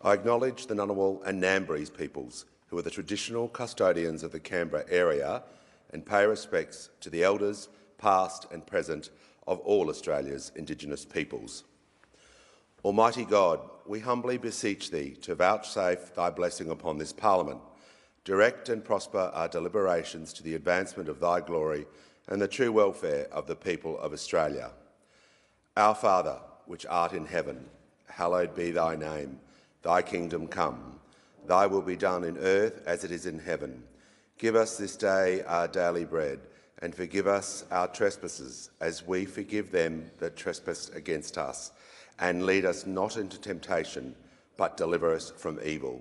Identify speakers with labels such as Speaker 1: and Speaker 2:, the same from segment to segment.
Speaker 1: I acknowledge the Ngunnawal and Ngambri peoples, who are the traditional custodians of the Canberra area, and pay respects to the elders, past and present, of all Australia's Indigenous peoples. Almighty God, we humbly beseech Thee to vouchsafe Thy blessing upon this Parliament. Direct and prosper our deliberations to the advancement of Thy glory and the true welfare of the people of Australia. Our Father, which art in heaven, hallowed be Thy name. Thy kingdom come. Thy will be done in earth as it is in heaven. Give us this day our daily bread, and forgive us our trespasses, as we forgive them that trespass against us. And lead us not into temptation, but deliver us from evil.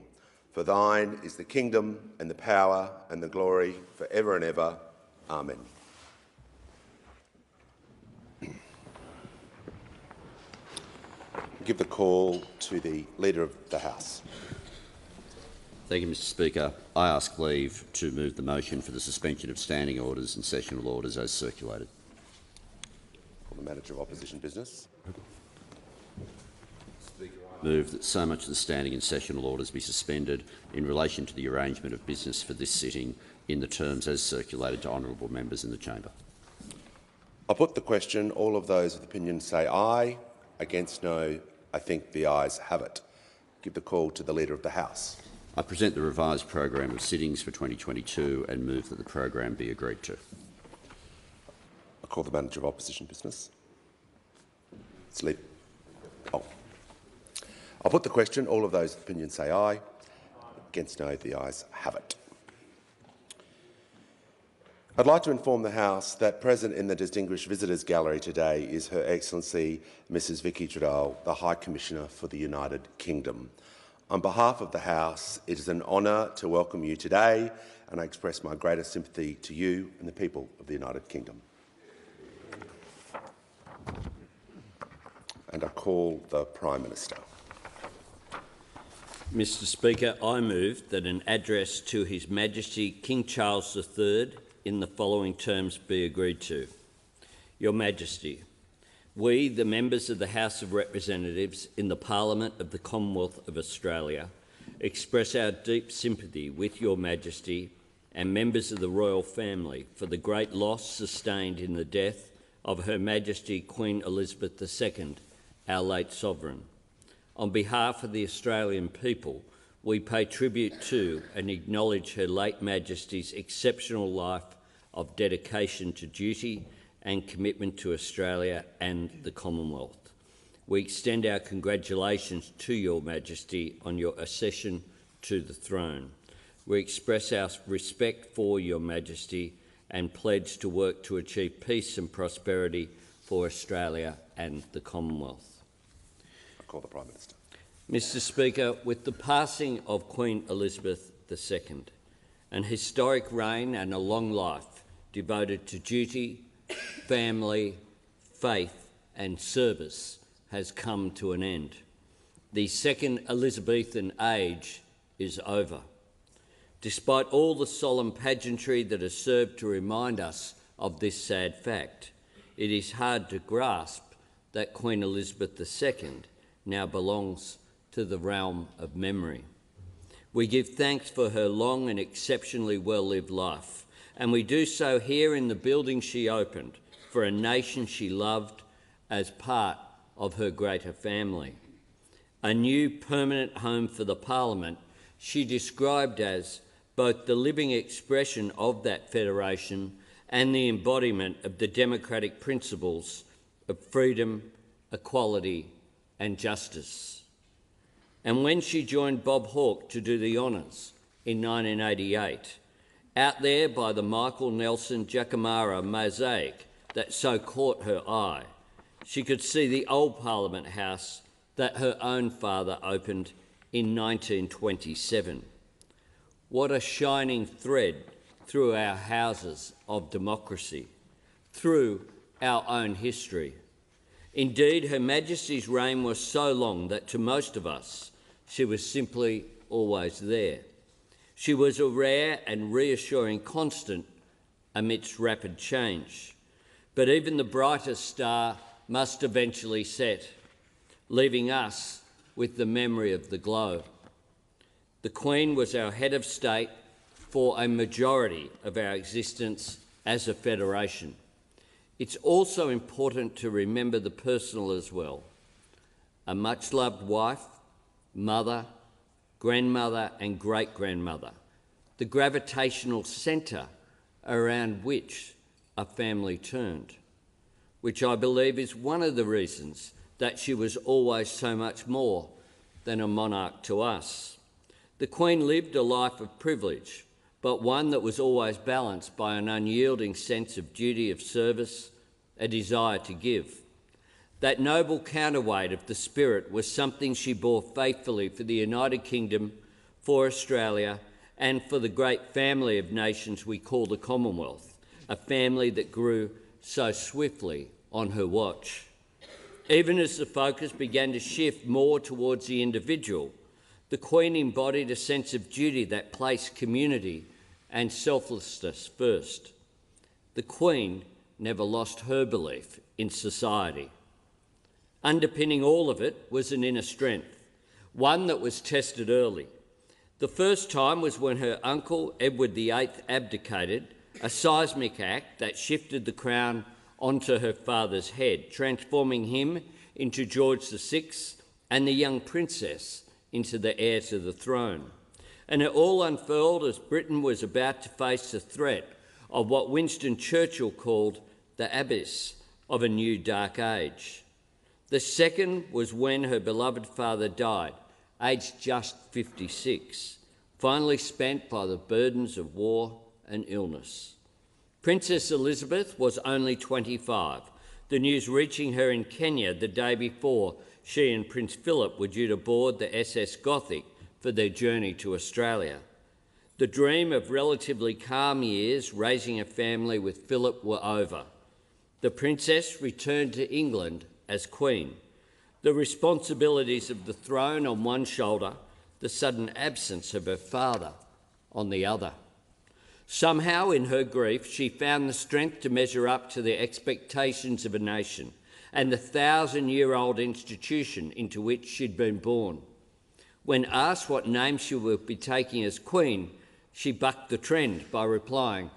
Speaker 1: For Thine is the kingdom and the power and the glory for ever and ever. Amen. Give the call to the Leader of the House.
Speaker 2: Thank you, Mr Speaker. I ask leave to move the motion for the suspension of standing orders and sessional orders as circulated.
Speaker 1: For the Manager of Opposition Business.
Speaker 2: Move that so much of the standing and sessional orders be suspended in relation to the arrangement of business for this sitting in the terms as circulated to honourable members in the chamber.
Speaker 1: I'll put the question. All of those with opinion say aye. Against no. I think the ayes have it. Give the call to the Leader of the House.
Speaker 2: I present the revised program of sittings for 2022 and move that the program be agreed to.
Speaker 1: I call the Manager of Opposition Business. It's Leader. Oh. I'll put the question. All of those with opinion say aye. Against no. The ayes have it. I'd like to inform the House that present in the Distinguished Visitors Gallery today is Her Excellency Mrs Vicky Trudell, the High Commissioner for the United Kingdom. On behalf of the House, it is an honour to welcome you today, and I express my greatest sympathy to you and the people of the United Kingdom. And I call the Prime Minister.
Speaker 3: Mr Speaker, I move that an address to His Majesty King Charles III in the following terms be agreed to. Your Majesty, we, the members of the House of Representatives in the Parliament of the Commonwealth of Australia, express our deep sympathy with Your Majesty and members of the royal family for the great loss sustained in the death of Her Majesty Queen Elizabeth II, our late sovereign. On behalf of the Australian people, we pay tribute to and acknowledge Her late Majesty's exceptional life of dedication to duty and commitment to Australia and the Commonwealth. We extend our congratulations to Your Majesty on your accession to the throne. We express our respect for Your Majesty and pledge to work to achieve peace and prosperity for Australia and the Commonwealth.
Speaker 1: I call the Prime Minister.
Speaker 3: Mr Speaker, with the passing of Queen Elizabeth II, an historic reign and a long life devoted to duty, family, faith and service has come to an end. The second Elizabethan age is over. Despite all the solemn pageantry that has served to remind us of this sad fact, it is hard to grasp that Queen Elizabeth II now belongs to the realm of memory. We give thanks for her long and exceptionally well-lived life, and we do so here in the building she opened for a nation she loved as part of her greater family. A new permanent home for the Parliament she described as both the living expression of that federation and the embodiment of the democratic principles of freedom, equality and justice. And when she joined Bob Hawke to do the honours in 1988, out there by the Michael Nelson Jacamara mosaic that so caught her eye, she could see the old Parliament House that her own father opened in 1927. What a shining thread through our houses of democracy, through our own history. Indeed, Her Majesty's reign was so long that to most of us, she was simply always there. She was a rare and reassuring constant amidst rapid change. But even the brightest star must eventually set, leaving us with the memory of the globe. The Queen was our head of state for a majority of our existence as a federation. It's also important to remember the personal as well. A much-loved wife, mother, grandmother and great-grandmother, the gravitational centre around which a family turned, which I believe is one of the reasons that she was always so much more than a monarch to us. The Queen lived a life of privilege, but one that was always balanced by an unyielding sense of duty of service, a desire to give. That noble counterweight of the spirit was something she bore faithfully for the United Kingdom, for Australia, and for the great family of nations we call the Commonwealth, a family that grew so swiftly on her watch. Even as the focus began to shift more towards the individual, the Queen embodied a sense of duty that placed community and selflessness first. The Queen never lost her belief in society. Underpinning all of it was an inner strength, one that was tested early. The first time was when her uncle, Edward VIII, abdicated, a seismic act that shifted the crown onto her father's head, transforming him into George VI and the young princess into the heir to the throne. And it all unfurled as Britain was about to face the threat of what Winston Churchill called the abyss of a new dark age. The second was when her beloved father died, aged just 56, finally spent by the burdens of war and illness. Princess Elizabeth was only 25, the news reaching her in Kenya the day before she and Prince Philip were due to board the SS Gothic for their journey to Australia. The dream of relatively calm years raising a family with Philip were over. The princess returned to England as Queen, the responsibilities of the throne on one shoulder, the sudden absence of her father on the other. Somehow, in her grief, she found the strength to measure up to the expectations of a nation and the 1,000-year-old institution into which she'd been born. When asked what name she would be taking as Queen, she bucked the trend by replying,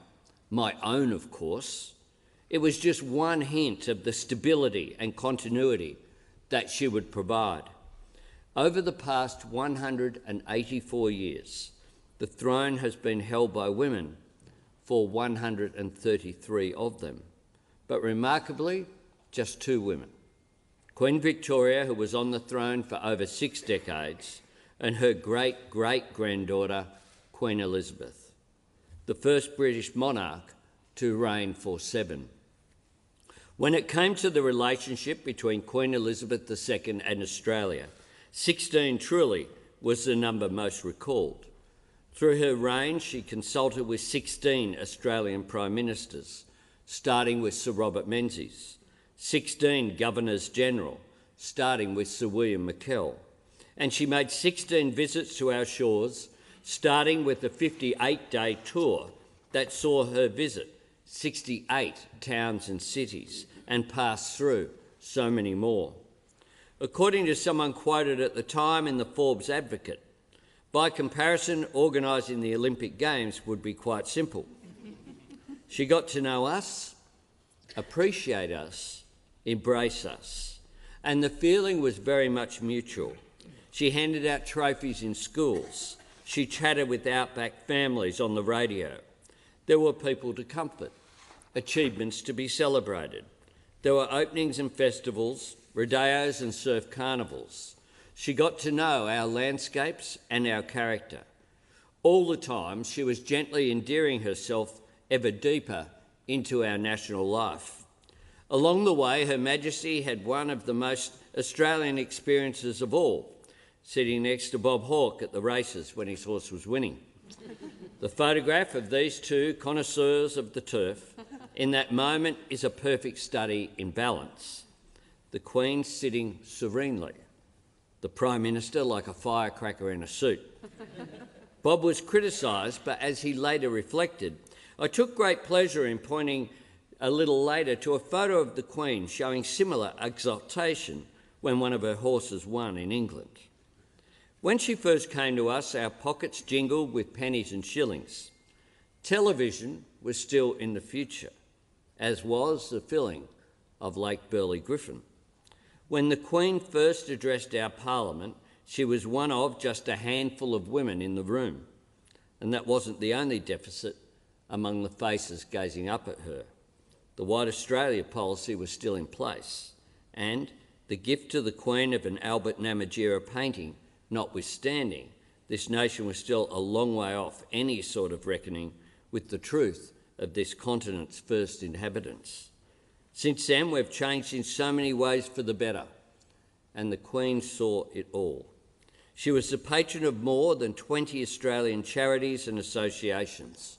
Speaker 3: "My own, of course." It was just one hint of the stability and continuity that she would provide. Over the past 184 years, the throne has been held by women for 133 of them, but remarkably, just 2 women. Queen Victoria, who was on the throne for over 6 decades, and her great-great-granddaughter, Queen Elizabeth, the first British monarch to reign for 7. When it came to the relationship between Queen Elizabeth II and Australia, 16 truly was the number most recalled. Through her reign, she consulted with 16 Australian Prime Ministers, starting with Sir Robert Menzies, 16 Governors-General, starting with Sir William McKell, and she made 16 visits to our shores, starting with a 58-day tour that saw her visit 68 towns and cities and pass through so many more. According to someone quoted at the time in the Forbes Advocate, by comparison, organising the Olympic Games would be quite simple. She got to know us, appreciate us, embrace us, and the feeling was very much mutual. She handed out trophies in schools. She chatted with outback families on the radio. There were people to comfort, achievements to be celebrated. There were openings and festivals, rodeos and surf carnivals. She got to know our landscapes and our character. All the time, she was gently endearing herself ever deeper into our national life. Along the way, Her Majesty had one of the most Australian experiences of all, sitting next to Bob Hawke at the races when his horse was winning. The photograph of these two connoisseurs of the turf in that moment is a perfect study in balance. The Queen sitting serenely, the Prime Minister like a firecracker in a suit. Bob was criticised, but as he later reflected, I took great pleasure in pointing a little later to a photo of the Queen showing similar exaltation when one of her horses won in England. When she first came to us, our pockets jingled with pennies and shillings. Television was still in the future, as was the filling of Lake Burley Griffin. When the Queen first addressed our Parliament, she was one of just a handful of women in the room, and that wasn't the only deficit among the faces gazing up at her. The White Australia policy was still in place, and the gift to the Queen of an Albert Namatjira painting notwithstanding, this nation was still a long way off any sort of reckoning with the truth of this continent's first inhabitants. Since then, we've changed in so many ways for the better, and the Queen saw it all. She was the patron of more than 20 Australian charities and associations.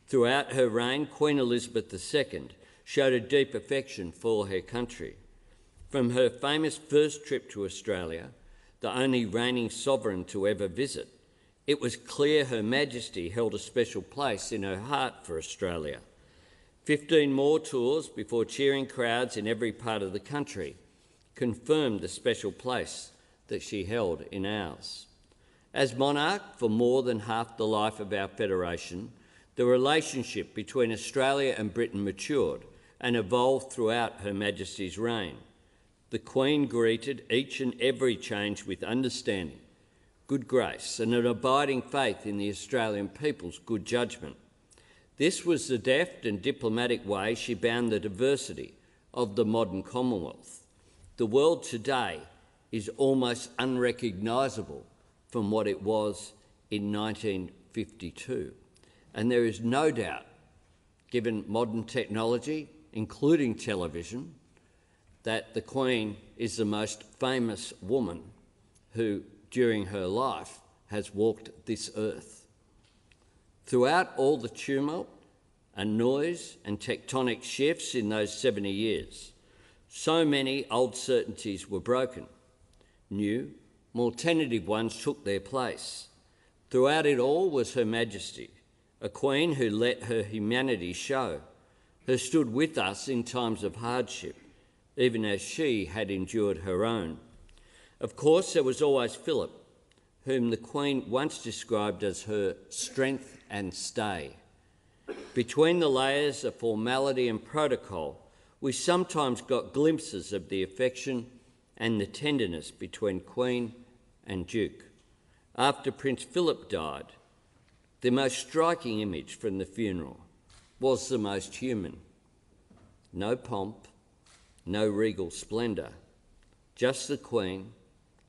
Speaker 3: Throughout her reign, Queen Elizabeth II showed a deep affection for her country. From her famous first trip to Australia, the only reigning sovereign to ever visit, it was clear Her Majesty held a special place in her heart for Australia. 15 more tours before cheering crowds in every part of the country confirmed the special place that she held in ours. As monarch for more than half the life of our federation, the relationship between Australia and Britain matured and evolved throughout Her Majesty's reign. The Queen greeted each and every change with understanding, good grace, and an abiding faith in the Australian people's good judgment. This was the deft and diplomatic way she bound the diversity of the modern Commonwealth. The world today is almost unrecognisable from what it was in 1952. And there is no doubt, given modern technology, including television, that the Queen is the most famous woman who, during her life, has walked this earth. Throughout all the tumult and noise and tectonic shifts in those 70 years, so many old certainties were broken. New, more tentative ones took their place. Throughout it all was Her Majesty, a Queen who let her humanity show, who stood with us in times of hardship, even as she had endured her own. Of course, there was always Philip, whom the Queen once described as her strength and stay. Between the layers of formality and protocol, we sometimes got glimpses of the affection and the tenderness between Queen and Duke. After Prince Philip died, the most striking image from the funeral was the most human. No pomp, no regal splendour, just the Queen,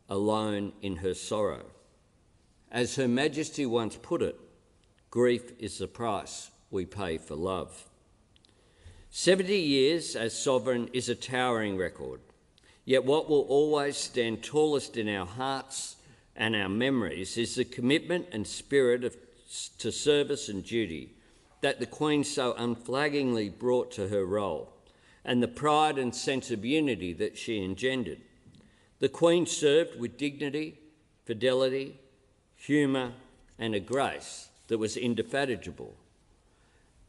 Speaker 3: alone in her sorrow. As Her Majesty once put it, grief is the price we pay for love. 70 years as sovereign is a towering record, yet what will always stand tallest in our hearts and our memories is the commitment and spirit to service and duty that the Queen so unflaggingly brought to her role, and the pride and sense of unity that she engendered. The Queen served with dignity, fidelity, humour, and a grace that was indefatigable.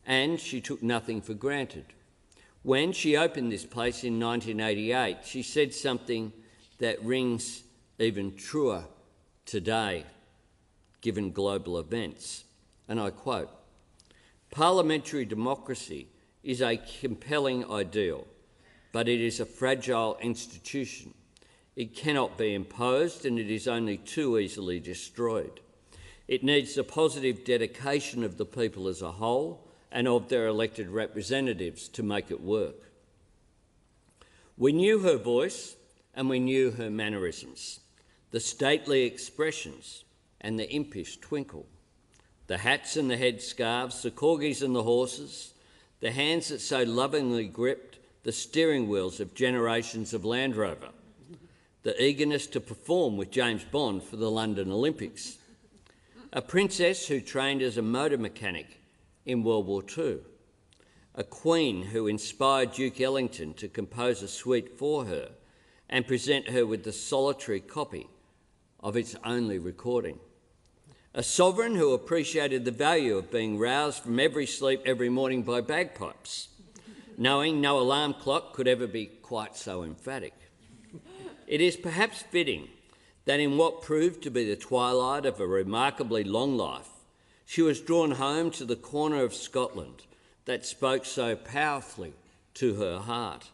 Speaker 3: And she took nothing for granted. When she opened this place in 1988, she said something that rings even truer today, given global events. And I quote, "Parliamentary democracy is a compelling ideal, but it is a fragile institution. It cannot be imposed, and it is only too easily destroyed. It needs the positive dedication of the people as a whole and of their elected representatives to make it work." We knew her voice and we knew her mannerisms, the stately expressions and the impish twinkle, the hats and the headscarves, the corgis and the horses, the hands that so lovingly gripped the steering wheels of generations of Land Rover, the eagerness to perform with James Bond for the London Olympics, a princess who trained as a motor mechanic in World War II, a queen who inspired Duke Ellington to compose a suite for her and present her with the solitary copy of its only recording, a sovereign who appreciated the value of being roused from every sleep every morning by bagpipes, knowing no alarm clock could ever be quite so emphatic, it is perhaps fitting that in what proved to be the twilight of a remarkably long life, she was drawn home to the corner of Scotland that spoke so powerfully to her heart.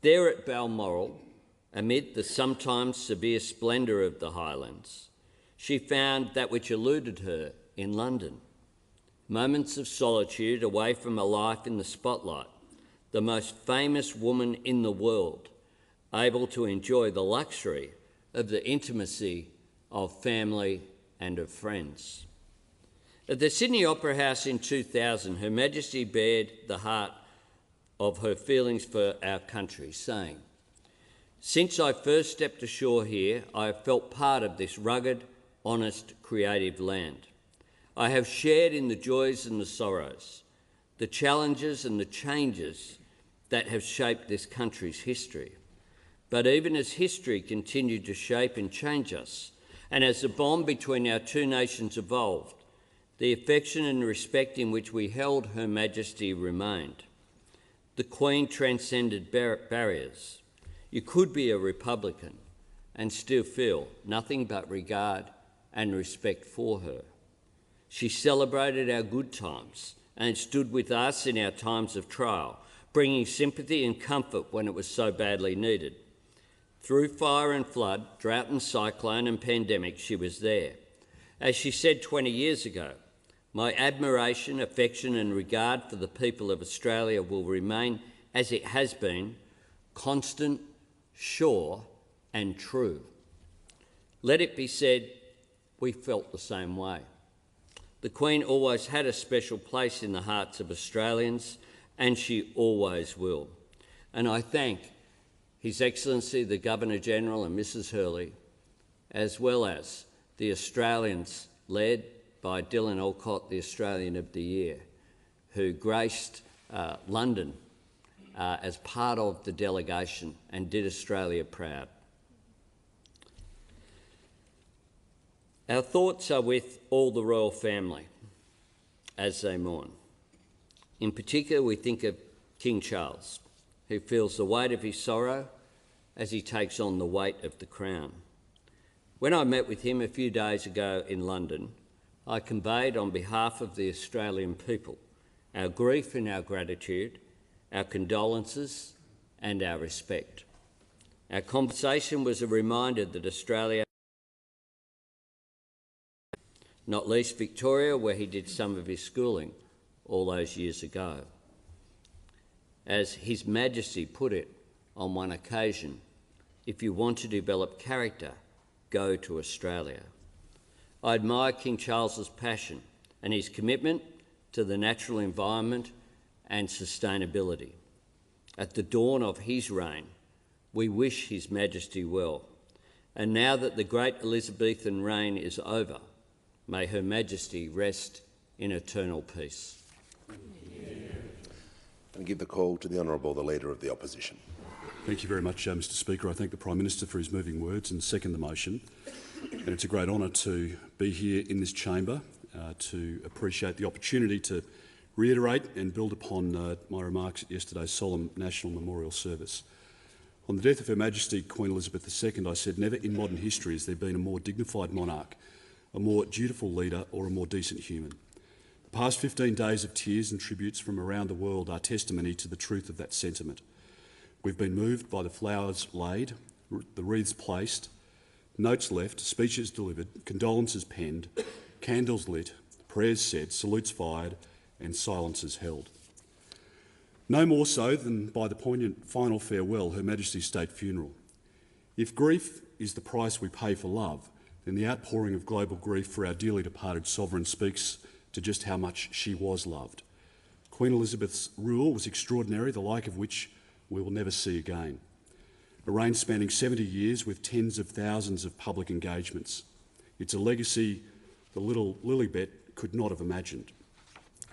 Speaker 3: There at Balmoral, amid the sometimes severe splendour of the Highlands, she found that which eluded her in London. Moments of solitude away from a life in the spotlight, the most famous woman in the world, able to enjoy the luxury of the intimacy of family and of friends. At the Sydney Opera House in 2000, Her Majesty bared the heart of her feelings for our country, saying, "Since I first stepped ashore here, I have felt part of this rugged, honest, creative land. I have shared in the joys and the sorrows, the challenges and the changes that have shaped this country's history. But even as history continued to shape and change us, and as the bond between our two nations evolved, the affection and respect in which we held Her Majesty remained. The Queen transcended barriers. You could be a Republican and still feel nothing but regard and respect for her. She celebrated our good times and stood with us in our times of trial, bringing sympathy and comfort when it was so badly needed. Through fire and flood, drought and cyclone and pandemic, she was there. As she said 20 years ago, my admiration, affection and regard for the people of Australia will remain as it has been, constant, sure and true. Let it be said, we felt the same way. The Queen always had a special place in the hearts of Australians, and she always will. And I thank His Excellency the Governor-General and Mrs Hurley, as well as the Australians led by Dylan Alcott, the Australian of the Year, who graced London as part of the delegation and did Australia proud. Our thoughts are with all the royal family as they mourn. In particular, we think of King Charles, who feels the weight of his sorrow as he takes on the weight of the crown. When I met with him a few days ago in London, I conveyed on behalf of the Australian people our grief and our gratitude, our condolences and our respect. Our conversation was a reminder that Australia, not least Victoria, where he did some of his schooling all those years ago. As His Majesty put it on one occasion, if you want to develop character, go to Australia. I admire King Charles's passion and his commitment to the natural environment and sustainability. At the dawn of his reign, we wish His Majesty well. And now that the great Elizabethan reign is over, may Her Majesty rest in eternal peace.
Speaker 1: And give the call to the Honourable the Leader of the Opposition.
Speaker 4: Thank you very much, Mr Speaker. I thank the Prime Minister for his moving words and second the motion. And it's a great honour to be here in this chamber to appreciate the opportunity to reiterate and build upon my remarks at yesterday's solemn national memorial service. On the death of Her Majesty Queen Elizabeth II, I said, never in modern history has there been a more dignified monarch, a more dutiful leader or a more decent human. The past 15 days of tears and tributes from around the world are testimony to the truth of that sentiment. We've been moved by the flowers laid, the wreaths placed, notes left, speeches delivered, condolences penned, candles lit, prayers said, salutes fired and silences held. No more so than by the poignant final farewell, Her Majesty's state funeral. If grief is the price we pay for love, then the outpouring of global grief for our dearly departed sovereign speaks to just how much she was loved. Queen Elizabeth's rule was extraordinary, the like of which we will never see again. A reign spanning 70 years with tens of thousands of public engagements. It's a legacy the little Lilibet could not have imagined.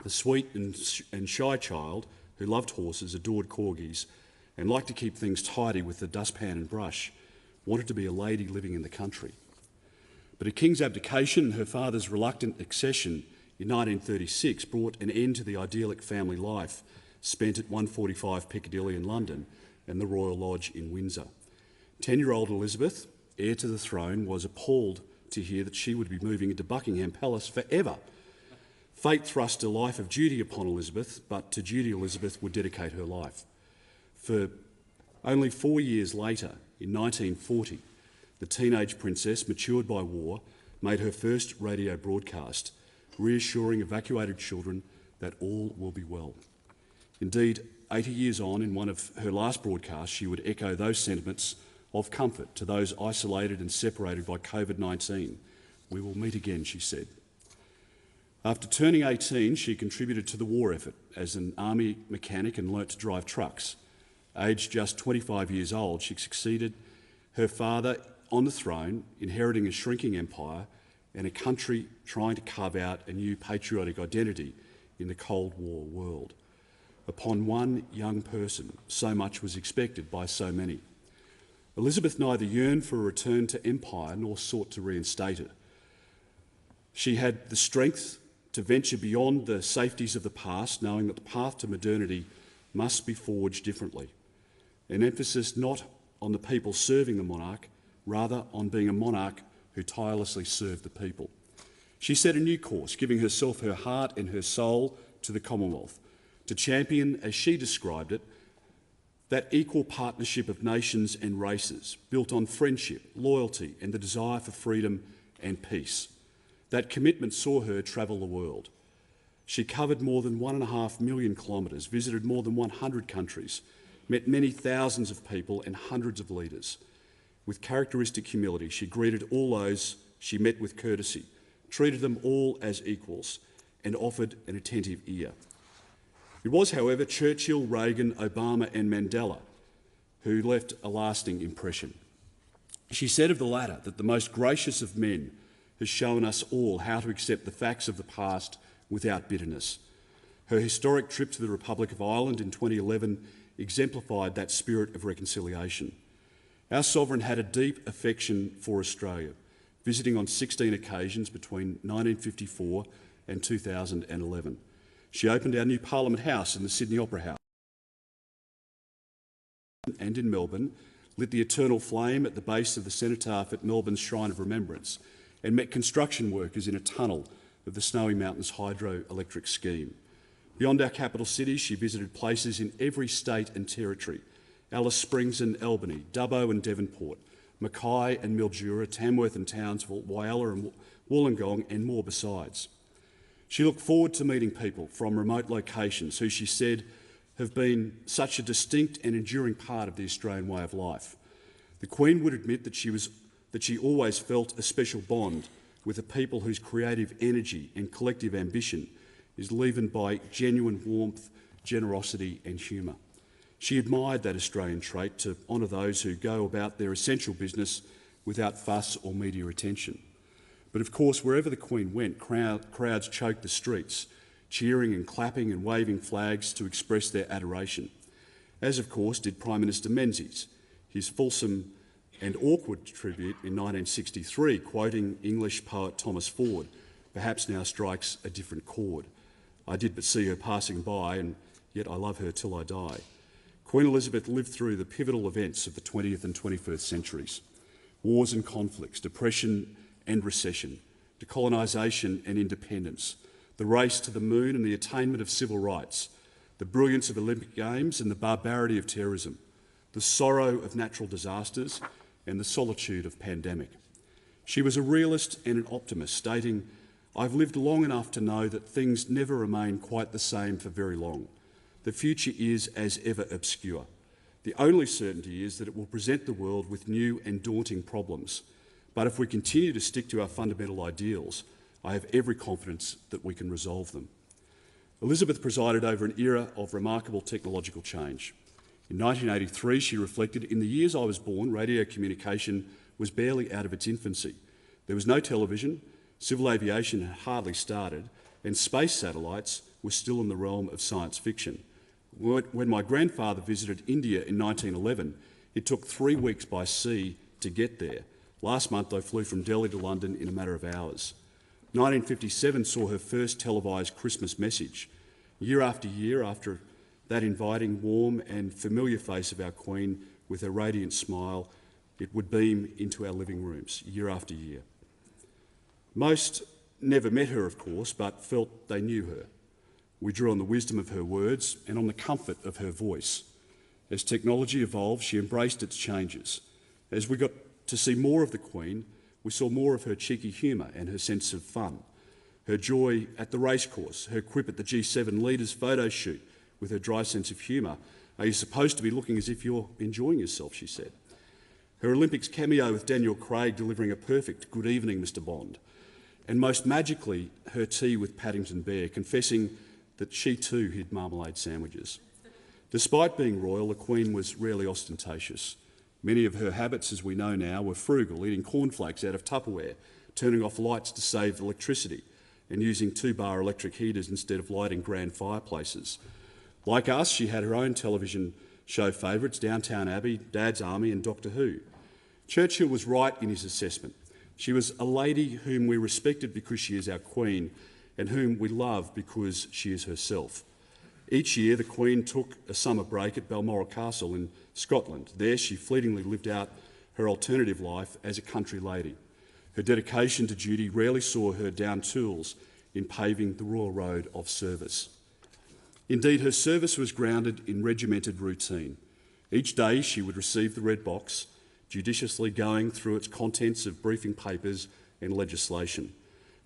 Speaker 4: The sweet and shy child who loved horses, adored corgis, and liked to keep things tidy with the dustpan and brush, wanted to be a lady living in the country. But a king's abdication and her father's reluctant accession in 1936 brought an end to the idyllic family life spent at 145 Piccadilly in London and the Royal Lodge in Windsor. 10-year-old Elizabeth, heir to the throne, was appalled to hear that she would be moving into Buckingham Palace forever. Fate thrust a life of duty upon Elizabeth, but to duty Elizabeth would dedicate her life. For only 4 years later, in 1940, the teenage princess, matured by war, made her first radio broadcast, reassuring evacuated children that all will be well. Indeed, 80 years on, in one of her last broadcasts, she would echo those sentiments of comfort to those isolated and separated by COVID-19. "We will meet again," she said. After turning 18, she contributed to the war effort as an army mechanic and learnt to drive trucks. Aged just 25 years old, she succeeded her father on the throne, inheriting a shrinking empire and a country trying to carve out a new patriotic identity in the Cold War world. Upon one young person, so much was expected by so many. Elizabeth neither yearned for a return to empire nor sought to reinstate it. She had the strength to venture beyond the safeties of the past, knowing that the path to modernity must be forged differently. An emphasis not on the people serving the monarch, rather on being a monarch who tirelessly served the people. She set a new course, giving herself, her heart and her soul to the Commonwealth, to champion, as she described it, that equal partnership of nations and races built on friendship, loyalty and the desire for freedom and peace. That commitment saw her travel the world. She covered more than 1.5 million kilometres, visited more than 100 countries, met many thousands of people and hundreds of leaders. With characteristic humility, she greeted all those she met with courtesy, treated them all as equals, and offered an attentive ear. It was, however, Churchill, Reagan, Obama and Mandela who left a lasting impression. She said of the latter that the most gracious of men has shown us all how to accept the facts of the past without bitterness. Her historic trip to the Republic of Ireland in 2011 exemplified that spirit of reconciliation. Our sovereign had a deep affection for Australia, visiting on 16 occasions between 1954 and 2011. She opened our new Parliament House in the Sydney Opera House and in Melbourne, lit the eternal flame at the base of the cenotaph at Melbourne's Shrine of Remembrance, and met construction workers in a tunnel of the Snowy Mountains hydroelectric scheme. Beyond our capital cities, she visited places in every state and territory: Alice Springs and Albany, Dubbo and Devonport, Mackay and Mildura, Tamworth and Townsville, Whyalla and Wollongong, and more besides. She looked forward to meeting people from remote locations who, she said, have been such a distinct and enduring part of the Australian way of life. The Queen would admit that she always felt a special bond with a people whose creative energy and collective ambition is leavened by genuine warmth, generosity and humour. She admired that Australian trait to honour those who go about their essential business without fuss or media attention. But of course, wherever the Queen went, crowds choked the streets, cheering and clapping and waving flags to express their adoration, as of course did Prime Minister Menzies. His fulsome and awkward tribute in 1963, quoting English poet Thomas Ford, perhaps now strikes a different chord. "I did but see her passing by, and yet I love her till I die." Queen Elizabeth lived through the pivotal events of the 20th and 21st centuries: wars and conflicts, depression and recession, decolonisation and independence, the race to the moon and the attainment of civil rights, the brilliance of Olympic Games and the barbarity of terrorism, the sorrow of natural disasters and the solitude of pandemic. She was a realist and an optimist, stating, "I've lived long enough to know that things never remain quite the same for very long. The future is, as ever, obscure. The only certainty is that it will present the world with new and daunting problems. But if we continue to stick to our fundamental ideals, I have every confidence that we can resolve them." Elizabeth presided over an era of remarkable technological change. In 1983, she reflected, "In the years I was born, radio communication was barely out of its infancy. There was no television, civil aviation had hardly started, and space satellites were still in the realm of science fiction. When my grandfather visited India in 1911, it took 3 weeks by sea to get there. Last month, I flew from Delhi to London in a matter of hours." 1957 saw her first televised Christmas message. Year after that inviting, warm and familiar face of our Queen with her radiant smile It would beam into our living rooms year after year. Most never met her, of course, but felt they knew her. We drew on the wisdom of her words and on the comfort of her voice. As technology evolved, she embraced its changes. As we got to see more of the Queen, we saw more of her cheeky humour and her sense of fun. Her joy at the racecourse, her quip at the G7 leaders' photo shoot with her dry sense of humour. "Are you supposed to be looking as if you're enjoying yourself?" she said. Her Olympics cameo with Daniel Craig delivering a perfect "Good evening, Mr Bond." And most magically, her tea with Paddington Bear, confessing that she too hid marmalade sandwiches. Despite being royal, the Queen was rarely ostentatious. Many of her habits, as we know now, were frugal, eating cornflakes out of Tupperware, turning off lights to save electricity, and using 2-bar electric heaters instead of lighting grand fireplaces. Like us, she had her own television show favourites, Downtown Abbey, Dad's Army and Doctor Who. Churchill was right in his assessment. She was a lady whom we respected because she is our Queen and whom we love because she is herself. Each year, the Queen took a summer break at Balmoral Castle in Scotland. There, she fleetingly lived out her alternative life as a country lady. Her dedication to duty rarely saw her down tools in paving the royal road of service. Indeed, her service was grounded in regimented routine. Each day, she would receive the red box, judiciously going through its contents of briefing papers and legislation.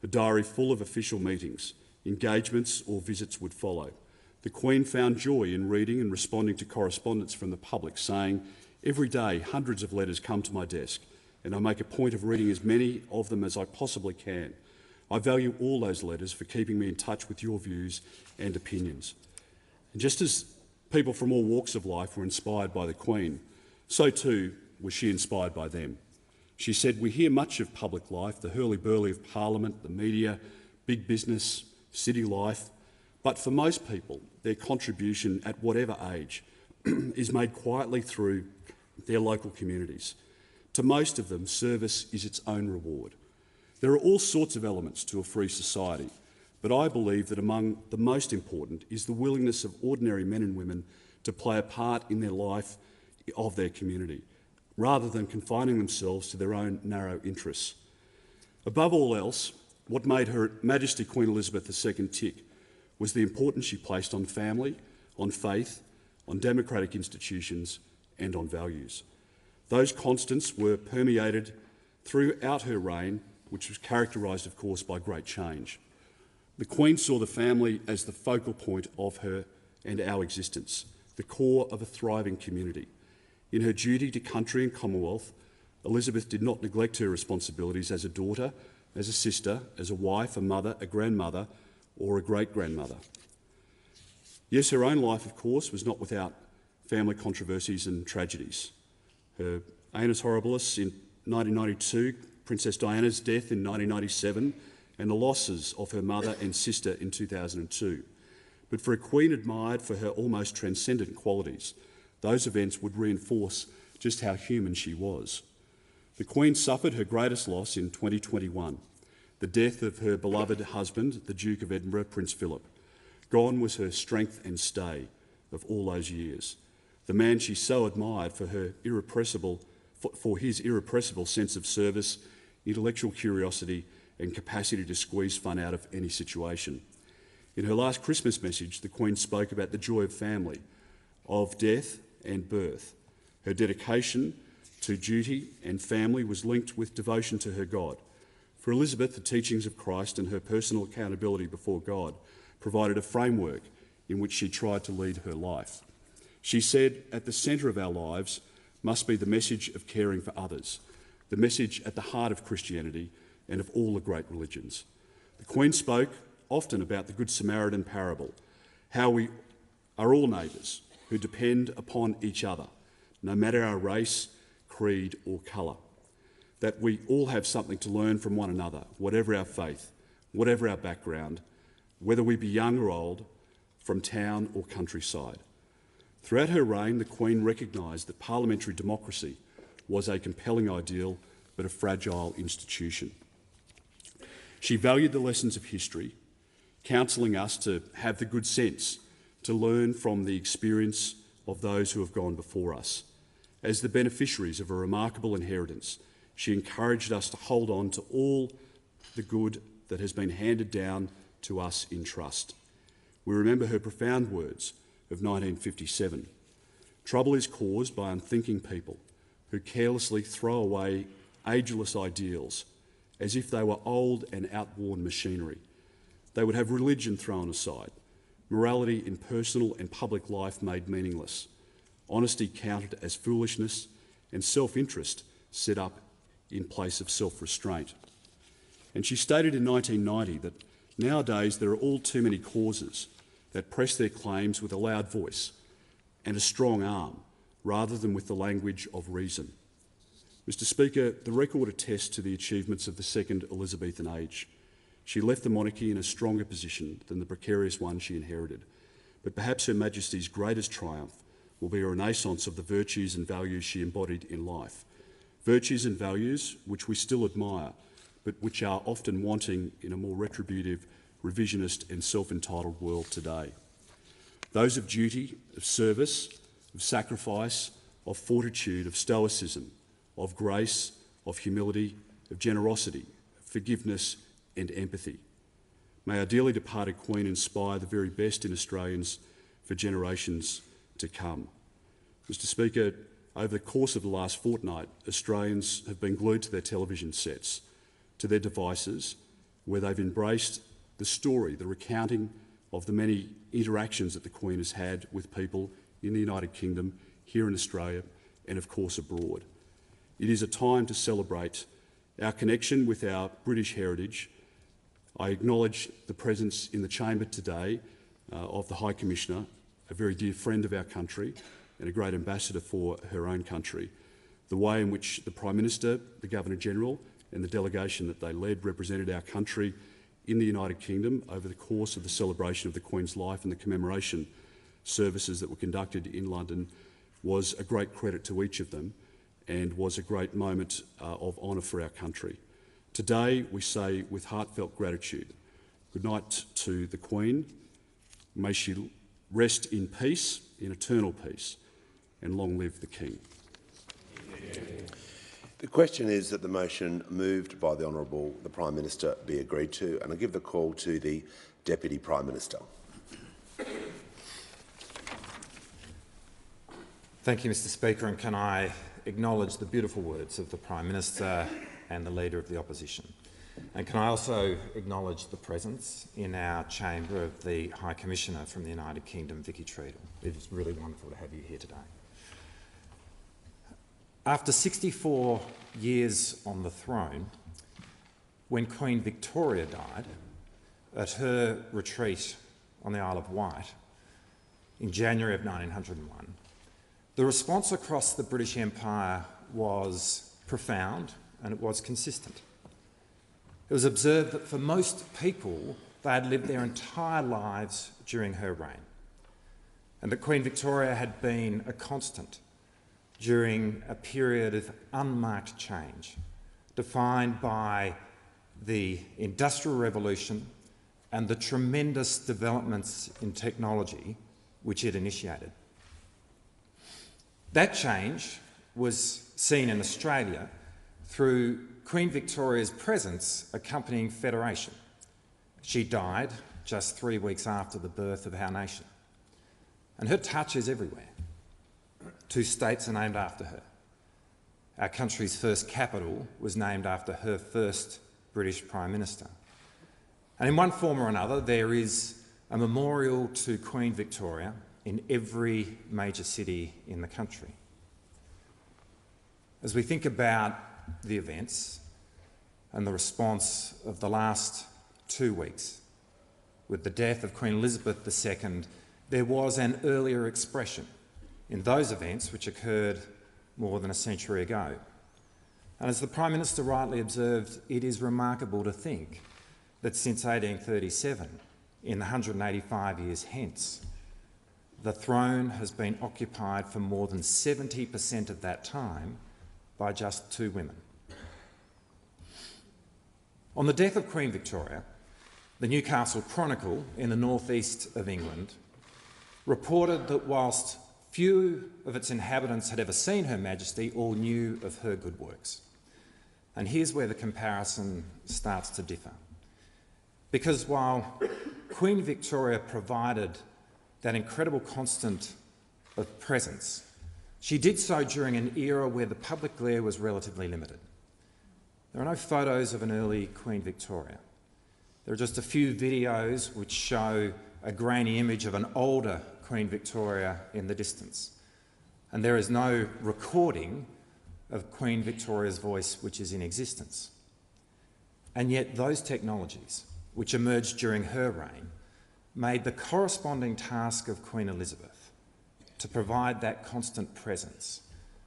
Speaker 4: A diary full of official meetings, engagements or visits would follow. The Queen found joy in reading and responding to correspondence from the public, saying, "Every day hundreds of letters come to my desk, and I make a point of reading as many of them as I possibly can. I value all those letters for keeping me in touch with your views and opinions." And just as people from all walks of life were inspired by the Queen, so too was she inspired by them. She said, "We hear much of public life, the hurly-burly of Parliament, the media, big business, city life, but for most people, their contribution at whatever age is made quietly through their local communities. To most of them, service is its own reward. There are all sorts of elements to a free society, but I believe that among the most important is the willingness of ordinary men and women to play a part in their life of their community, rather than confining themselves to their own narrow interests. Above all else, what made Her Majesty Queen Elizabeth II tick was the importance she placed on family, on faith, on democratic institutions and on values. Those constants were permeated throughout her reign, which was characterised, of course, by great change. The Queen saw the family as the focal point of her and our existence, the core of a thriving community. In her duty to country and Commonwealth, Elizabeth did not neglect her responsibilities as a daughter, as a sister, as a wife, a mother, a grandmother, or a great-grandmother. Yes, her own life, of course, was not without family controversies and tragedies. Her annus horribilis in 1992, Princess Diana's death in 1997, and the losses of her mother and sister in 2002. But for a Queen admired for her almost transcendent qualities, those events would reinforce just how human she was. The Queen suffered her greatest loss in 2021, the death of her beloved husband, the Duke of Edinburgh, Prince Philip. Gone was her strength and stay of all those years, the man she so admired for his irrepressible sense of service, intellectual curiosity and capacity to squeeze fun out of any situation. In her last Christmas message, the Queen spoke about the joy of family, of death and birth. Her dedication to duty and family was linked with devotion to her God. For Elizabeth, the teachings of Christ and her personal accountability before God provided a framework in which she tried to lead her life. She said, "At the centre of our lives must be the message of caring for others, the message at the heart of Christianity and of all the great religions." The Queen spoke often about the Good Samaritan parable, how we are all neighbours who depend upon each other, no matter our race, creed or colour, that we all have something to learn from one another, whatever our faith, whatever our background, whether we be young or old, from town or countryside. Throughout her reign, the Queen recognised that parliamentary democracy was a compelling ideal but a fragile institution. She valued the lessons of history, counselling us to have the good sense to learn from the experience of those who have gone before us. As the beneficiaries of a remarkable inheritance, she encouraged us to hold on to all the good that has been handed down to us in trust. We remember her profound words of 1957. Trouble is caused by unthinking people who carelessly throw away ageless ideals as if they were old and outworn machinery. They would have religion thrown aside, morality in personal and public life made meaningless, honesty counted as foolishness, and self-interest set up in place of self-restraint. And she stated in 1990 that nowadays there are all too many causes that press their claims with a loud voice and a strong arm, rather than with the language of reason. Mr Speaker, the record attests to the achievements of the second Elizabethan age. She left the monarchy in a stronger position than the precarious one she inherited. But perhaps Her Majesty's greatest triumph will be a renaissance of the virtues and values she embodied in life. Virtues and values which we still admire, but which are often wanting in a more retributive, revisionist and self-entitled world today. Those of duty, of service, of sacrifice, of fortitude, of stoicism, of grace, of humility, of generosity, of forgiveness and empathy. May our dearly departed Queen inspire the very best in Australians for generations to come. Mr Speaker, over the course of the last fortnight, Australians have been glued to their television sets, to their devices, where they've embraced the story, the recounting of the many interactions that the Queen has had with people in the United Kingdom, here in Australia, and of course abroad. It is a time to celebrate our connection with our British heritage. I acknowledge the presence in the chamber today of the High Commissioner, a very dear friend of our country and a great ambassador for her own country. The way in which the Prime Minister, the Governor-General and the delegation that they led represented our country in the United Kingdom over the course of the celebration of the Queen's life and the commemoration services that were conducted in London was a great credit to each of them and was a great moment of honour for our country. Today we say with heartfelt gratitude, good night to the Queen. May she rest in peace, in eternal peace, and long live the King.
Speaker 1: The question is that the motion moved by the Honourable the Prime Minister be agreed to, and I give the call to the Deputy Prime Minister.
Speaker 5: Thank you, Mr Speaker, and can I acknowledge the beautiful words of the Prime Minister and the Leader of the Opposition. And can I also acknowledge the presence in our chamber of the High Commissioner from the United Kingdom, Vicky Treadle. It is really wonderful to have you here today. After 64 years on the throne, when Queen Victoria died at her retreat on the Isle of Wight in January of 1901, the response across the British Empire was profound and it was consistent. It was observed that for most people, they had lived their entire lives during her reign, and that Queen Victoria had been a constant during a period of unmarked change, defined by the Industrial Revolution and the tremendous developments in technology which it initiated. That change was seen in Australia through Queen Victoria's presence accompanying Federation. She died just 3 weeks after the birth of our nation, and her touch is everywhere. 2 states are named after her. Our country's first capital was named after her first British Prime Minister. And in one form or another, there is a memorial to Queen Victoria in every major city in the country. As we think about the events and the response of the last 2 weeks, with the death of Queen Elizabeth II, there was an earlier expression in those events which occurred more than a century ago. And as the Prime Minister rightly observed, it is remarkable to think that since 1837, in the 185 years hence, the throne has been occupied for more than 70% of that time by just 2 women. On the death of Queen Victoria, the Newcastle Chronicle in the northeast of England reported that whilst Few of its inhabitants had ever seen Her Majesty or knew of her good works. And here's where the comparison starts to differ. Because while Queen Victoria provided that incredible constant of presence, she did so during an era where the public glare was relatively limited. There are no photos of an early Queen Victoria. There are just a few videos which show a grainy image of an older Queen Victoria in the distance. And there is no recording of Queen Victoria's voice which is in existence. And yet those technologies, which emerged during her reign, made the corresponding task of Queen Elizabeth to provide that constant presence,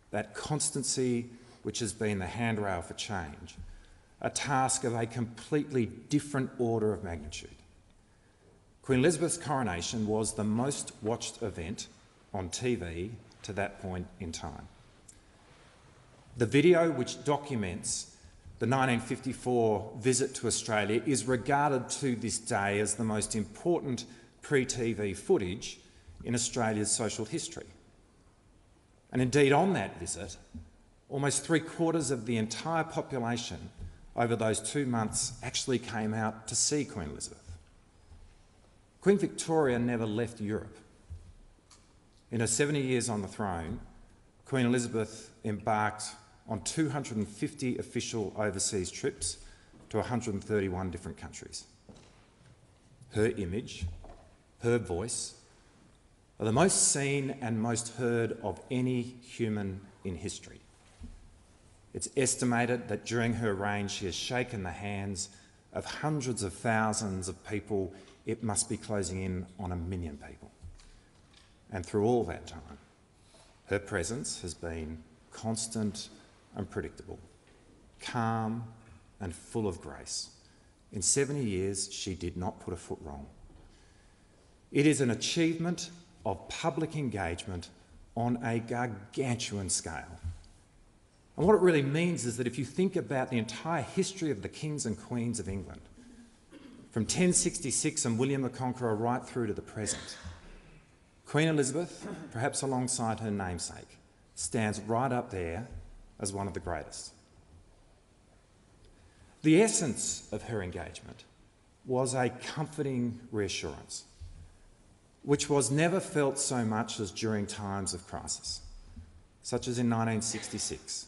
Speaker 5: that constancy which has been the handrail for change, a task of a completely different order of magnitude. Queen Elizabeth's coronation was the most watched event on TV to that point in time. The video which documents the 1954 visit to Australia is regarded to this day as the most important pre-TV footage in Australia's social history. And indeed, on that visit, almost 3/4 of the entire population over those 2 months actually came out to see Queen Elizabeth. Queen Victoria never left Europe. In her 70 years on the throne, Queen Elizabeth embarked on 250 official overseas trips to 131 different countries. Her image, her voice, are the most seen and most heard of any human in history. It's estimated that during her reign she has shaken the hands of hundreds of thousands of people. It must be closing in on 1 million people. And through all that time, her presence has been constant and predictable, calm and full of grace. In 70 years, she did not put a foot wrong. It is an achievement of public engagement on a gargantuan scale. And what it really means is that if you think about the entire history of the kings and queens of England, from 1066 and William the Conqueror right through to the present, Queen Elizabeth, perhaps alongside her namesake, stands right up there as one of the greatest. The essence of her engagement was a comforting reassurance, which was never felt so much as during times of crisis, such as in 1966,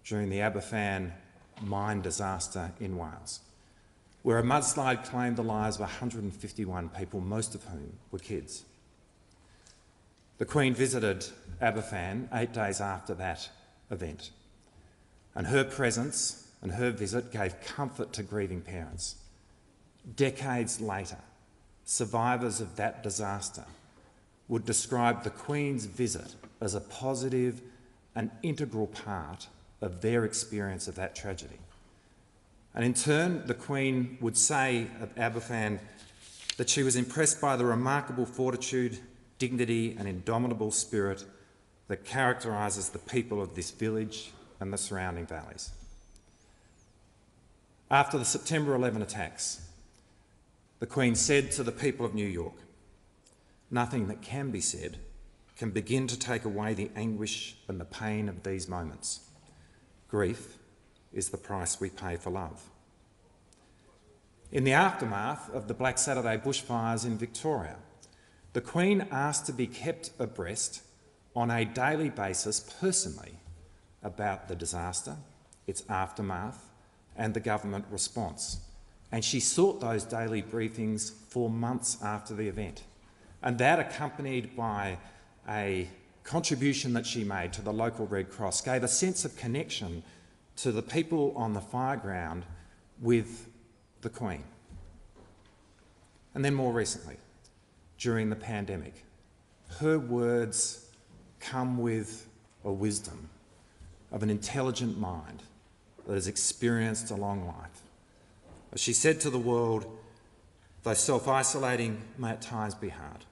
Speaker 5: during the Aberfan mine disaster in Wales, where a mudslide claimed the lives of 151 people, most of whom were kids. The Queen visited Aberfan 8 days after that event, and her presence and her visit gave comfort to grieving parents. Decades later, survivors of that disaster would describe the Queen's visit as a positive and integral part of their experience of that tragedy. And in turn, the Queen would say of Aberfan that she was impressed by the remarkable fortitude, dignity and indomitable spirit that characterises the people of this village and the surrounding valleys. After the September 11 attacks, the Queen said to the people of New York, "Nothing that can be said can begin to take away the anguish and the pain of these moments. Grief is the price we pay for love." In the aftermath of the Black Saturday bushfires in Victoria, the Queen asked to be kept abreast on a daily basis personally about the disaster, its aftermath and the government response. And she sought those daily briefings for months after the event. And that, accompanied by a contribution that she made to the local Red Cross, gave a sense of connection to the people on the fireground with the Queen. And then more recently, during the pandemic, her words come with a wisdom of an intelligent mind that has experienced a long life. As she said to the world, "Though self-isolating may at times be hard,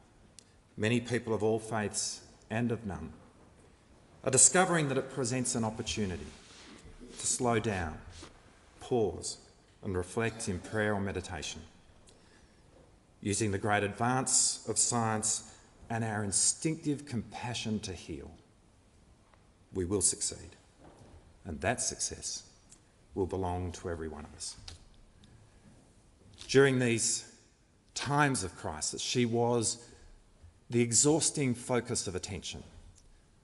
Speaker 5: many people of all faiths and of none are discovering that it presents an opportunity to slow down, pause and reflect in prayer or meditation. Using the great advance of science, and our instinctive compassion to heal, we will succeed. And that success will belong to every one of us. During these times of crisis, she was the exhausting focus of attention.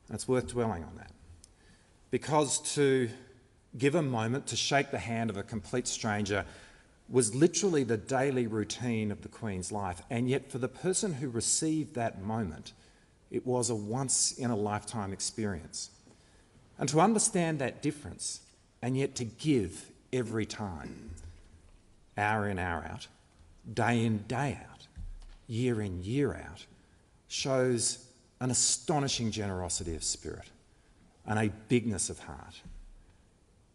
Speaker 5: And it's worth dwelling on that. Because to give a moment to shake the hand of a complete stranger was literally the daily routine of the Queen's life, and yet for the person who received that moment, it was a once-in-a-lifetime experience. And to understand that difference, and yet to give every time, hour in, hour out, day in, day out, year in, year out, shows an astonishing generosity of spirit and a bigness of heart.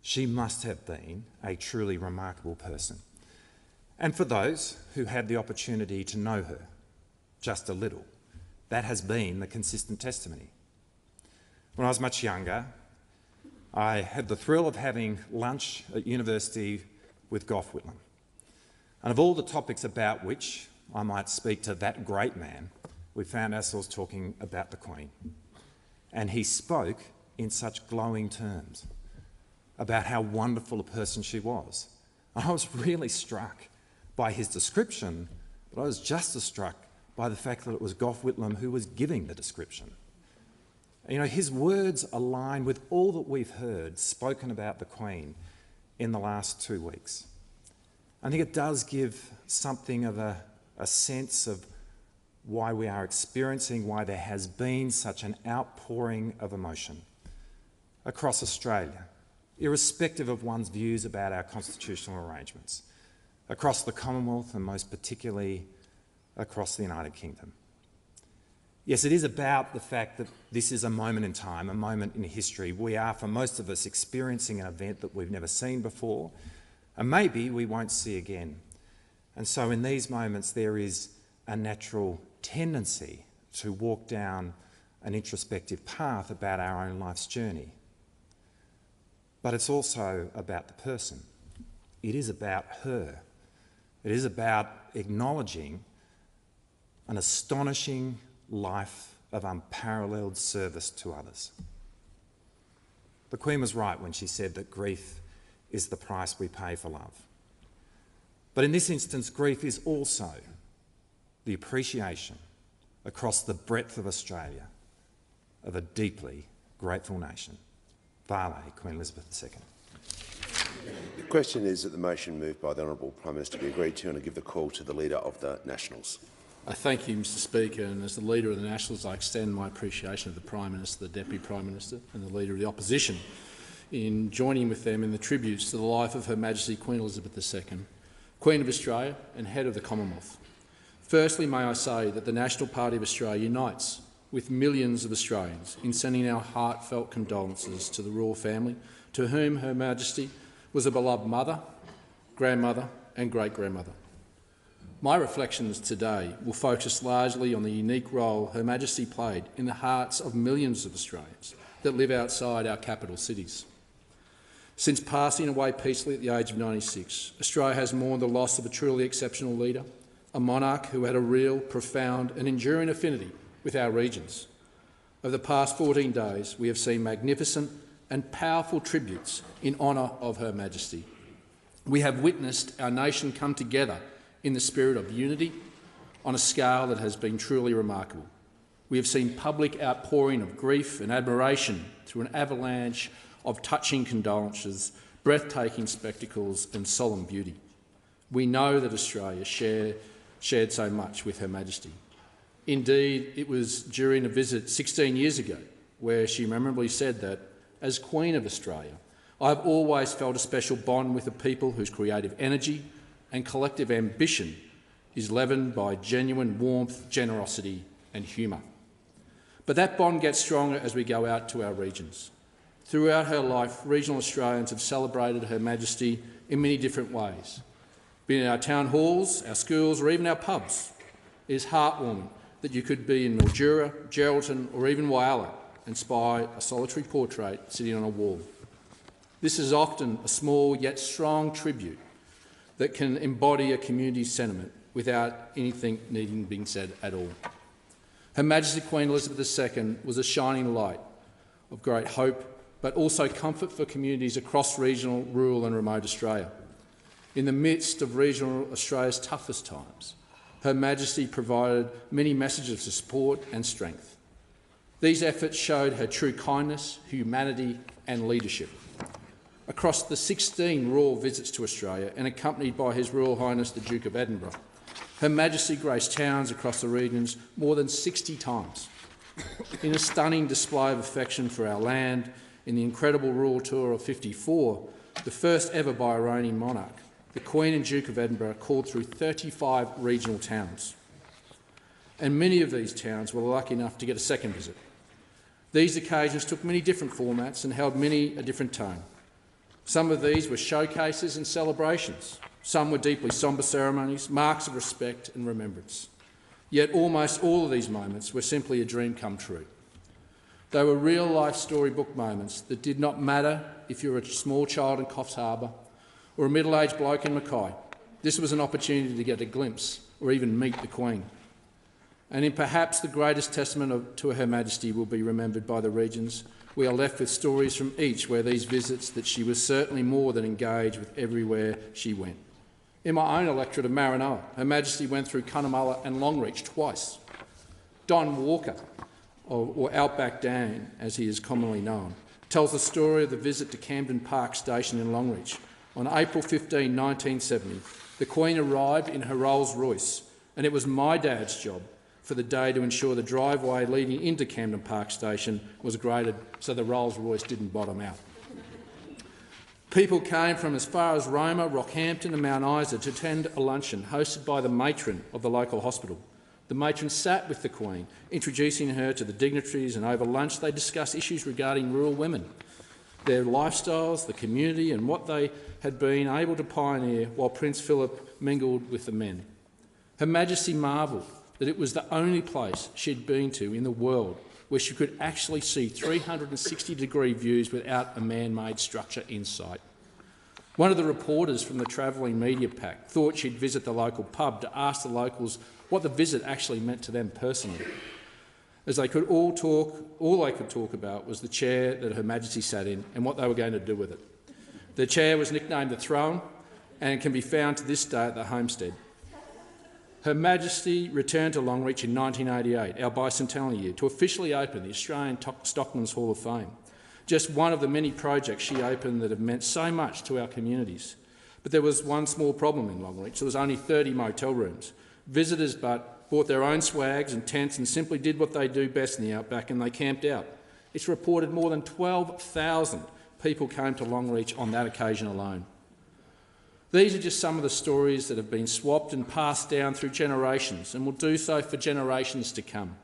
Speaker 5: She must have been a truly remarkable person. And for those who had the opportunity to know her just a little, that has been the consistent testimony. When I was much younger, I had the thrill of having lunch at university with Gough Whitlam. And of all the topics about which I might speak to that great man, we found ourselves talking about the Queen. And he spoke in such glowing terms about how wonderful a person she was. And I was really struck by his description, but I was just as struck by the fact that it was Gough Whitlam who was giving the description. You know, his words align with all that we've heard spoken about the Queen in the last 2 weeks. I think it does give something of a sense of why we are experiencing, why there has been such an outpouring of emotion across Australia, irrespective of one's views about our constitutional arrangements, across the Commonwealth and most particularly across the United Kingdom. Yes, it is about the fact that this is a moment in time, a moment in history. We are, for most of us, experiencing an event that we've never seen before, and maybe we won't see again. And so in these moments there is a natural tendency to walk down an introspective path about our own life's journey. But it's also about the person. It is about her. It is about acknowledging an astonishing life of unparalleled service to others. The Queen was right when she said that grief is the price we pay for love. But in this instance, grief is also the appreciation across the breadth of Australia of a deeply grateful nation. Vale, Queen Elizabeth II.
Speaker 1: The question is that the motion moved by the Honourable Prime Minister be agreed to, and I give the call to the Leader of the Nationals.
Speaker 6: I thank you, Mr Speaker, and as the Leader of the Nationals I extend my appreciation of the Prime Minister, the Deputy Prime Minister and the Leader of the Opposition in joining with them in the tributes to the life of Her Majesty Queen Elizabeth II, Queen of Australia and Head of the Commonwealth. Firstly, may I say that the National Party of Australia unites with millions of Australians in sending our heartfelt condolences to the royal family, to whom Her Majesty was a beloved mother, grandmother and great-grandmother. My reflections today will focus largely on the unique role Her Majesty played in the hearts of millions of Australians that live outside our capital cities. Since passing away peacefully at the age of 96, Australia has mourned the loss of a truly exceptional leader, a monarch who had a real, profound and enduring affinity with our regions. Over the past 14 days, we have seen magnificent and powerful tributes in honour of Her Majesty. We have witnessed our nation come together in the spirit of unity on a scale that has been truly remarkable. We have seen public outpouring of grief and admiration through an avalanche of touching condolences, breathtaking spectacles and solemn beauty. We know that Australia shared so much with Her Majesty. Indeed, it was during a visit 16 years ago where she memorably said that, as Queen of Australia, I have always felt a special bond with a people whose creative energy and collective ambition is leavened by genuine warmth, generosity and humour. But that bond gets stronger as we go out to our regions. Throughout her life, regional Australians have celebrated Her Majesty in many different ways. Be it in our town halls, our schools or even our pubs, it is heartwarming that you could be in Mildura, Geraldton or even Whyalla and spy a solitary portrait sitting on a wall. This is often a small yet strong tribute that can embody a community sentiment without anything needing being said at all. Her Majesty Queen Elizabeth II was a shining light of great hope, but also comfort for communities across regional, rural and remote Australia. In the midst of regional Australia's toughest times, Her Majesty provided many messages of support and strength. These efforts showed her true kindness, humanity and leadership. Across the 16 royal visits to Australia and accompanied by His Royal Highness the Duke of Edinburgh, Her Majesty graced towns across the regions more than 60 times. In a stunning display of affection for our land, in the incredible royal tour of 54, the first ever by a reigning monarch, the Queen and Duke of Edinburgh called through 35 regional towns. And many of these towns were lucky enough to get a second visit. These occasions took many different formats and held many a different tone. Some of these were showcases and celebrations. Some were deeply sombre ceremonies, marks of respect and remembrance. Yet almost all of these moments were simply a dream come true. They were real-life storybook moments that did not matter if you were a small child in Coffs Harbour or a middle-aged bloke in Mackay. This was an opportunity to get a glimpse or even meet the Queen. And in perhaps the greatest testament to Her Majesty will be remembered by the regions, we are left with stories from each where these visits that she was certainly more than engaged with everywhere she went. In my own electorate of Maranoa, Her Majesty went through Cunnamulla and Longreach twice. Don Walker, or Outback Dan as he is commonly known, tells the story of the visit to Camden Park Station in Longreach. On April 15, 1970, the Queen arrived in her Rolls-Royce, and it was my dad's job for the day to ensure the driveway leading into Camden Park Station was graded so the Rolls-Royce didn't bottom out. People came from as far as Roma, Rockhampton and Mount Isa to attend a luncheon hosted by the matron of the local hospital. The matron sat with the Queen, introducing her to the dignitaries, and over lunch they discussed issues regarding rural women, their lifestyles, the community and what they had been able to pioneer while Prince Philip mingled with the men. Her Majesty marvelled that it was the only place she'd been to in the world where she could actually see 360-degree views without a man-made structure in sight. One of the reporters from the travelling media pack thought she'd visit the local pub to ask the locals what the visit actually meant to them personally. As they could all they could talk about was the chair that Her Majesty sat in and what they were going to do with it. The chair was nicknamed the Throne and can be found to this day at the homestead. Her Majesty returned to Longreach in 1988, our bicentennial year, to officially open the Australian Stockman's Hall of Fame. Just one of the many projects she opened that have meant so much to our communities. But there was one small problem in Longreach. There was only 30 motel rooms. Visitors bought their own swags and tents and simply did what they do best in the outback, and they camped out. It's reported more than 12,000 people came to Longreach on that occasion alone. These are just some of the stories that have been swapped and passed down through generations and will do so for generations to come.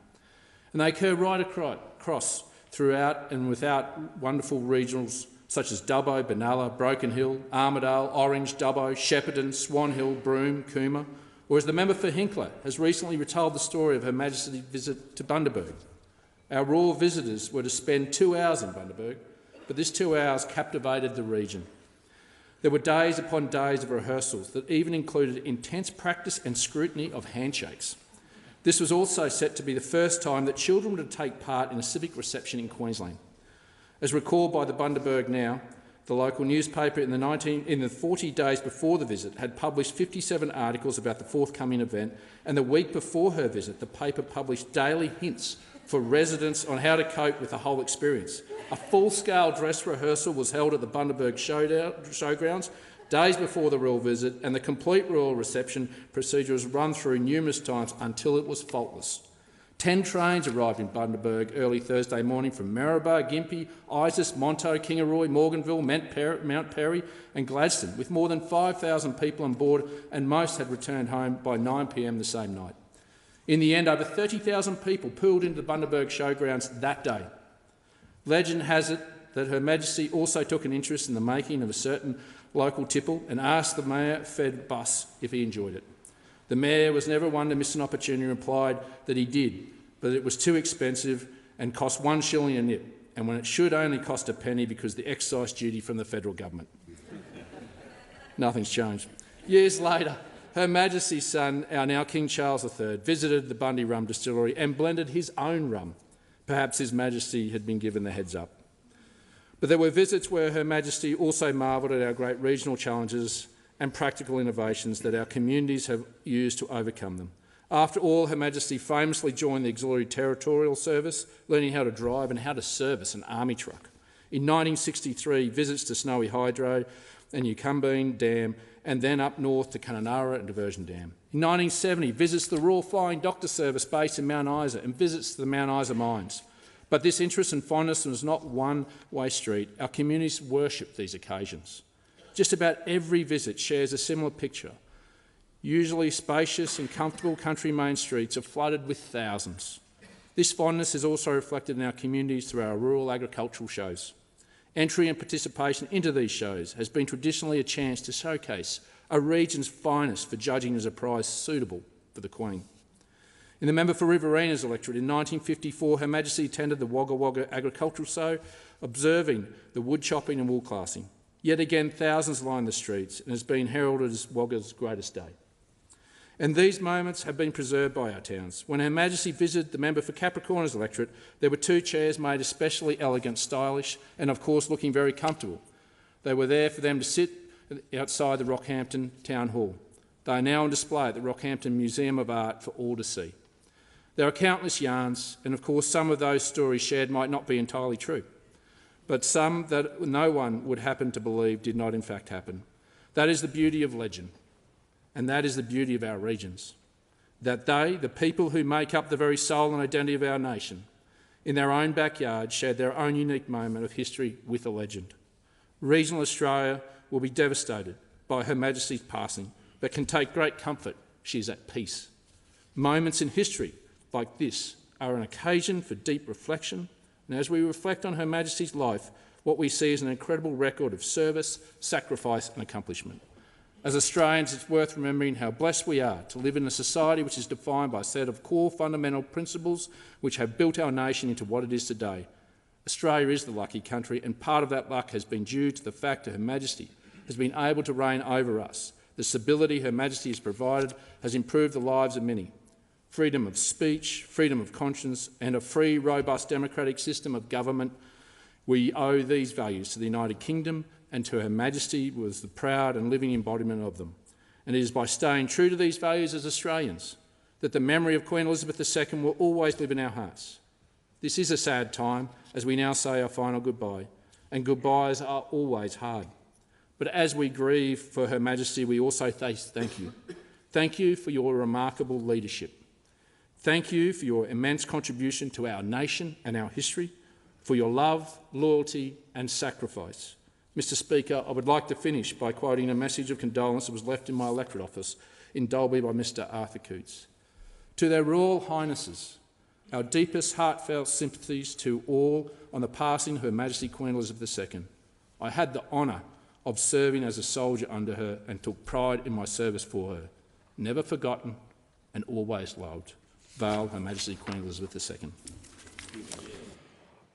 Speaker 6: And they occur right across throughout and without wonderful regionals such as Dubbo, Benalla, Broken Hill, Armidale, Orange, Dubbo, Shepparton, Swan Hill, Broome, Cooma, or as the member for Hinkler has recently retold the story of Her Majesty's visit to Bundaberg. Our royal visitors were to spend 2 hours in Bundaberg, but this 2 hours captivated the region. There were days upon days of rehearsals that even included intense practice and scrutiny of handshakes. This was also set to be the first time that children were to take part in a civic reception in Queensland. As recalled by the Bundaberg Now, the local newspaper in the 40 days before the visit had published 57 articles about the forthcoming event, and the week before her visit the paper published daily hints for residents on how to cope with the whole experience. A full-scale dress rehearsal was held at the Bundaberg Showgrounds days before the royal visit, and the complete royal reception procedure was run through numerous times until it was faultless. 10 trains arrived in Bundaberg early Thursday morning from Maryborough, Gympie, Isis, Monto, Kingaroy, Morganville, Mount Perry and Gladstone, with more than 5,000 people on board, and most had returned home by 9 p.m. the same night. In the end, over 30,000 people pooled into the Bundaberg Showgrounds that day. Legend has it that Her Majesty also took an interest in the making of a certain local tipple and asked the mayor-fed bus if he enjoyed it. The mayor was never one to miss an opportunity and replied that he did, but it was too expensive and cost 1 shilling a nip, and when it should only cost a penny because the excise duty from the federal government. Nothing's changed. Years later, Her Majesty's son, our now King Charles III, visited the Bundy Rum Distillery and blended his own rum. Perhaps His Majesty had been given the heads up. But there were visits where Her Majesty also marvelled at our great regional challenges and practical innovations that our communities have used to overcome them. After all, Her Majesty famously joined the Auxiliary Territorial Service, learning how to drive and how to service an army truck. In 1963, visits to Snowy Hydro and Yucumbene Dam, and then up north to Kununurra and Diversion Dam. In 1970, visits to the Royal Flying Doctor Service base in Mount Isa and visits to the Mount Isa mines. But this interest and fondness was not one-way street. Our communities worshipped these occasions. Just about every visit shares a similar picture. Usually spacious and comfortable country main streets are flooded with thousands. This fondness is also reflected in our communities through our rural agricultural shows. Entry and participation into these shows has been traditionally a chance to showcase a region's finest for judging as a prize suitable for the Queen. In the member for Riverina's electorate in 1954, Her Majesty attended the Wagga Wagga Agricultural Show, observing the wood chopping and wool classing. Yet again, thousands lined the streets and has been heralded as Wagga's greatest day. And these moments have been preserved by our towns. When Her Majesty visited the member for Capricorn's electorate, there were 2 chairs made especially elegant, stylish, and of course looking very comfortable. They were there for them to sit outside the Rockhampton Town Hall. They are now on display at the Rockhampton Museum of Art for all to see. There are countless yarns, and of course some of those stories shared might not be entirely true, but some that no one would happen to believe did not in fact happen. That is the beauty of legend. And that is the beauty of our regions, that they, the people who make up the very soul and identity of our nation, in their own backyard shared their own unique moment of history with a legend. Regional Australia will be devastated by Her Majesty's passing, but can take great comfort she is at peace. Moments in history like this are an occasion for deep reflection, and as we reflect on Her Majesty's life, what we see is an incredible record of service, sacrifice and accomplishment. As Australians, it's worth remembering how blessed we are to live in a society which is defined by a set of core fundamental principles which have built our nation into what it is today. Australia is the lucky country, and part of that luck has been due to the fact that Her Majesty has been able to reign over us. The stability Her Majesty has provided has improved the lives of many. Freedom of speech, freedom of conscience, and a free, robust democratic system of government. We owe these values to the United Kingdom, and to Her Majesty was the proud and living embodiment of them. And it is by staying true to these values as Australians that the memory of Queen Elizabeth II will always live in our hearts. This is a sad time as we now say our final goodbye, and goodbyes are always hard. But as we grieve for Her Majesty, we also thank you. Thank you for your remarkable leadership. Thank you for your immense contribution to our nation and our history, for your love, loyalty and sacrifice. Mr Speaker, I would like to finish by quoting a message of condolence that was left in my electorate office in Dalby by Mr Arthur Cootes. To their Royal Highnesses, our deepest heartfelt sympathies to all on the passing of Her Majesty Queen Elizabeth II. I had the honour of serving as a soldier under her and took pride in my service for her. Never forgotten and always loved. Vale, Her Majesty Queen Elizabeth II.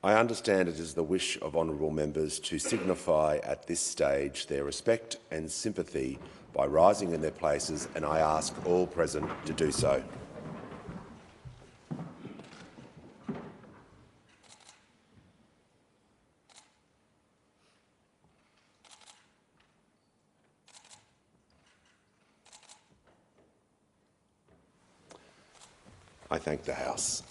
Speaker 1: I understand it is the wish of honourable members to signify at this stage their respect and sympathy by rising in their places, and I ask all present to do so. I thank the House.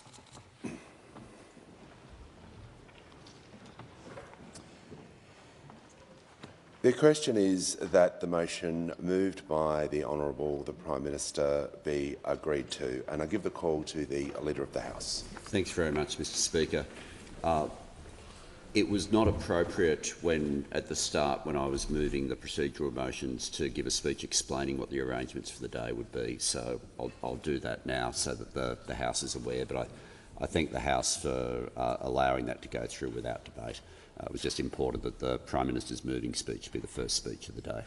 Speaker 1: The question is that the motion moved by the Honourable the Prime Minister be agreed to, and I give the call to the Leader of the House.
Speaker 2: Thanks very much, Mr Speaker. It was not appropriate at the start when I was moving the procedural motions to give a speech explaining what the arrangements for the day would be, so I'll do that now so that the House is aware, but I thank the House for allowing that to go through without debate. It was just important that the Prime Minister's moving speech be the first speech of the day.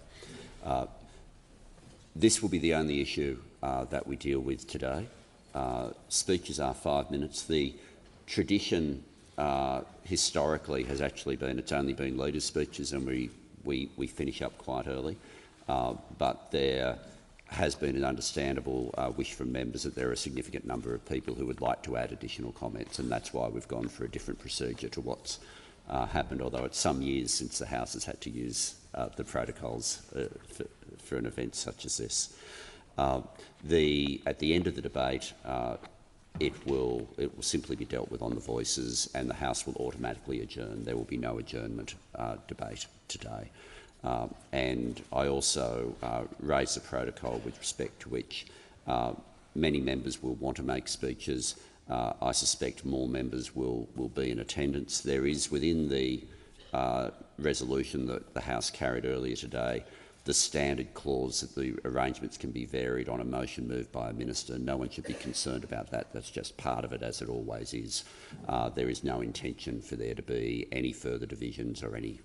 Speaker 2: This will be the only issue that we deal with today. Speeches are 5 minutes. The tradition historically has actually been it's only been leaders' speeches, and we finish up quite early. But there has been an understandable wish from members that there are a significant number of people who would like to add additional comments, and that's why we've gone for a different procedure to what's happened, although it's some years since the House has had to use the protocols for an event such as this. At the end of the debate, it will simply be dealt with on the voices, and the House will automatically adjourn. There will be no adjournment debate today. And I also raise the protocol with respect to which many members will want to make speeches. I suspect more members will be in attendance. There is, within the resolution that the House carried earlier today, the standard clause that the arrangements can be varied on a motion moved by a minister. No one should be concerned about that. That's just part of it, as it always is. There is no intention for there to be any further divisions or any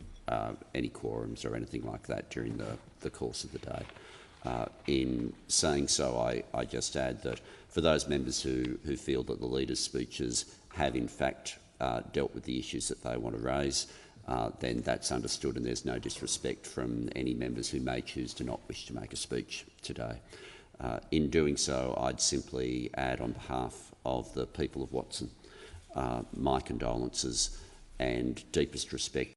Speaker 2: quorums or anything like that during the course of the day. In saying so, I just add that for those members who feel that the leaders' speeches have in fact dealt with the issues that they want to raise, then that's understood, and there's no disrespect from any members who may choose to not wish to make a speech today. In doing so, I'd simply add, on behalf of the people of Watson, my condolences and deepest respect